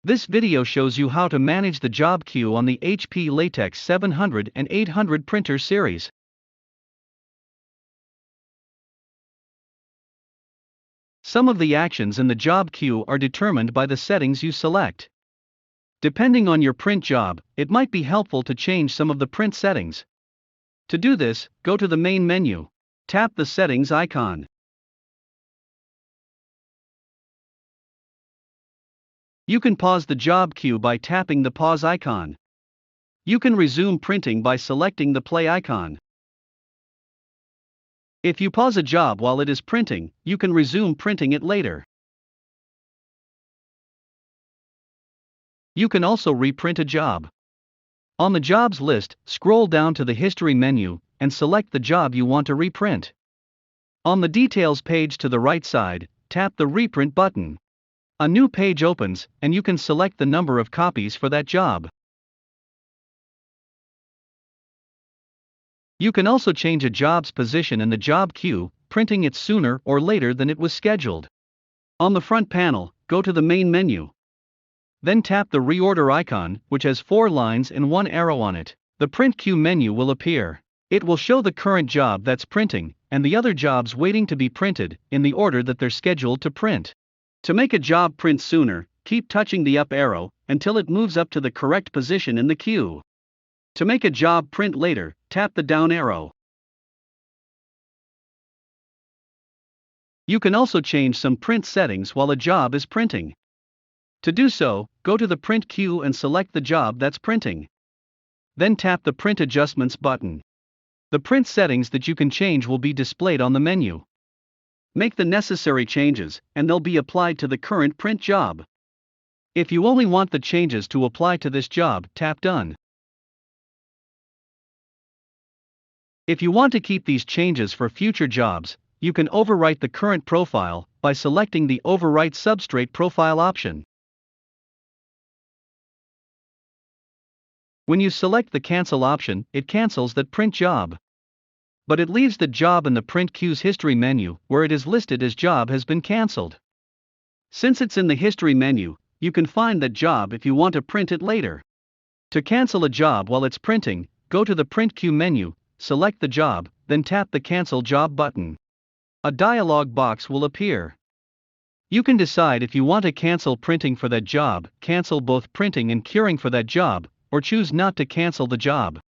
This video shows you how to manage the job queue on the HP Latex 700 and 800 printer series. Some of the actions in the job queue are determined by the settings you select. Depending on your print job, it might be helpful to change some of the print settings. To do this, go to the main menu. Tap the settings icon. You can pause the job queue by tapping the pause icon. You can resume printing by selecting the play icon. If you pause a job while it is printing, you can resume printing it later. You can also reprint a job. On the jobs list, scroll down to the History menu and select the job you want to reprint. On the Details page to the right side, tap the Reprint button. A new page opens, and you can select the number of copies for that job. You can also change a job's position in the job queue, printing it sooner or later than it was scheduled. On the front panel, go to the main menu. Then tap the Reorder icon, which has 4 lines and 1 arrow on it. The Print Queue menu will appear. It will show the current job that's printing, and the other jobs waiting to be printed, in the order that they're scheduled to print. To make a job print sooner, keep touching the up arrow until it moves up to the correct position in the queue. To make a job print later, tap the down arrow. You can also change some print settings while a job is printing. To do so, go to the print queue and select the job that's printing. Then tap the Print Adjustments button. The print settings that you can change will be displayed on the menu. Make the necessary changes, and they'll be applied to the current print job. If you only want the changes to apply to this job, tap Done. If you want to keep these changes for future jobs, you can overwrite the current profile by selecting the Overwrite Substrate Profile option. When you select the Cancel option, it cancels that print job. But it leaves the job in the Print Queue's History menu, where it is listed as job has been cancelled. Since it's in the History menu, you can find that job if you want to print it later. To cancel a job while it's printing, go to the Print Queue menu, select the job, then tap the Cancel Job button. A dialog box will appear. You can decide if you want to cancel printing for that job, cancel both printing and curing for that job, or choose not to cancel the job.